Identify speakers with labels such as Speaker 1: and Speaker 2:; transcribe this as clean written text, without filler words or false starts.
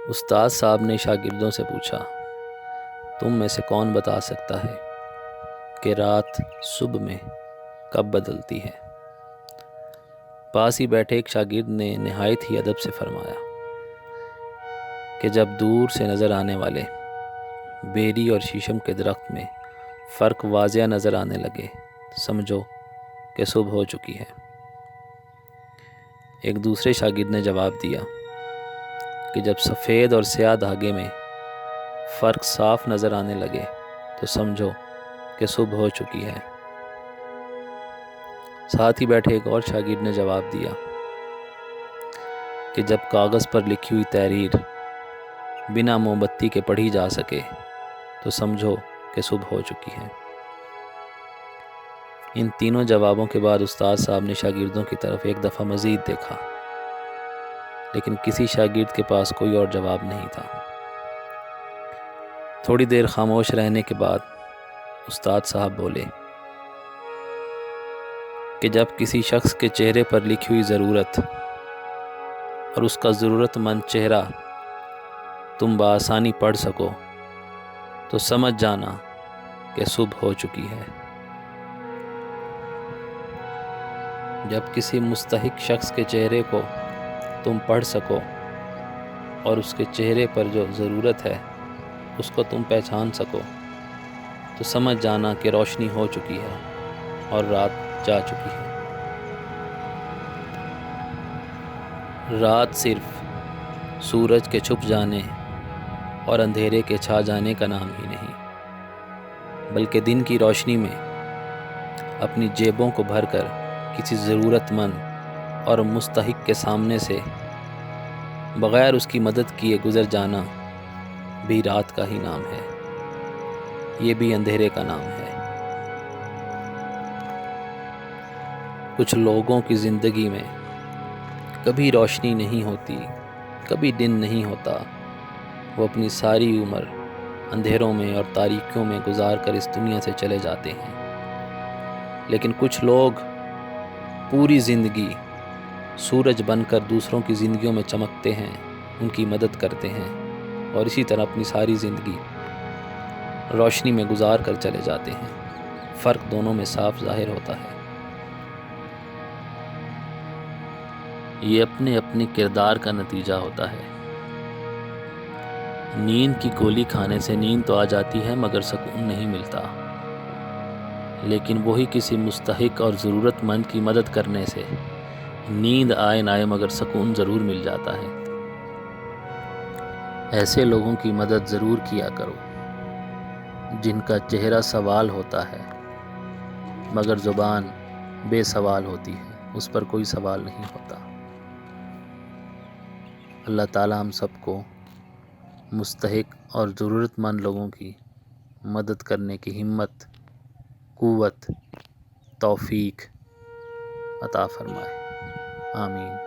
Speaker 1: استاد صاحب نے شاگردوں سے پوچھا، تم میں سے کون بتا سکتا ہے کہ رات صبح میں کب بدلتی ہے؟ پاس ہی بیٹھے ایک شاگرد نے نہایت ہی ادب سے فرمایا کہ جب دور سے نظر آنے والے بیری اور شیشم کے درخت میں فرق واضح نظر آنے لگے سمجھو کہ صبح ہو چکی ہے۔ ایک دوسرے شاگرد نے جواب دیا کہ جب سفید اور سیاہ دھاگے میں فرق صاف نظر آنے لگے تو سمجھو کہ صبح ہو چکی ہے۔ ساتھ ہی بیٹھے ایک اور شاگرد نے جواب دیا کہ جب کاغذ پر لکھی ہوئی تحریر بنا موم بتی کے پڑھی جا سکے تو سمجھو کہ صبح ہو چکی ہے۔ ان تینوں جوابوں کے بعد استاد صاحب نے شاگردوں کی طرف ایک دفعہ مزید دیکھا، لیکن کسی شاگرد کے پاس کوئی اور جواب نہیں تھا۔ تھوڑی دیر خاموش رہنے کے بعد استاد صاحب بولے کہ جب کسی شخص کے چہرے پر لکھی ہوئی ضرورت اور اس کا ضرورت مند چہرہ تم بآسانی پڑھ سکو تو سمجھ جانا کہ صبح ہو چکی ہے۔ جب کسی مستحق شخص کے چہرے کو تم پڑھ سکو اور اس کے چہرے پر جو ضرورت ہے اس کو تم پہچان سکو تو سمجھ جانا کہ روشنی ہو چکی ہے اور رات جا چکی ہے۔ رات صرف سورج کے چھپ جانے اور اندھیرے کے چھا جانے کا نام ہی نہیں، بلکہ دن کی روشنی میں اپنی جیبوں کو بھر کر کسی ضرورت مند اور مستحق کے سامنے سے بغیر اس کی مدد کیے گزر جانا بھی رات کا ہی نام ہے، یہ بھی اندھیرے کا نام ہے۔ کچھ لوگوں کی زندگی میں کبھی روشنی نہیں ہوتی، کبھی دن نہیں ہوتا، وہ اپنی ساری عمر اندھیروں میں اور تاریکیوں میں گزار کر اس دنیا سے چلے جاتے ہیں۔ لیکن کچھ لوگ پوری زندگی سورج بن کر دوسروں کی زندگیوں میں چمکتے ہیں، ان کی مدد کرتے ہیں اور اسی طرح اپنی ساری زندگی روشنی میں گزار کر چلے جاتے ہیں۔ فرق دونوں میں صاف ظاہر ہوتا ہے۔ یہ اپنے اپنے کردار کا نتیجہ ہوتا ہے۔ نیند کی گولی کھانے سے نیند تو آ جاتی ہے مگر سکون نہیں ملتا، لیکن وہی کسی مستحق اور ضرورت مند کی مدد کرنے سے نیند آئے نہ آئے مگر سکون ضرور مل جاتا ہے۔ ایسے لوگوں کی مدد ضرور کیا کرو جن کا چہرہ سوال ہوتا ہے مگر زبان بے سوال ہوتی ہے، اس پر کوئی سوال نہیں ہوتا۔ اللہ تعالیٰ ہم سب کو مستحق اور ضرورت مند لوگوں کی مدد کرنے کی ہمت، قوت، توفیق عطا فرمائے، آمین۔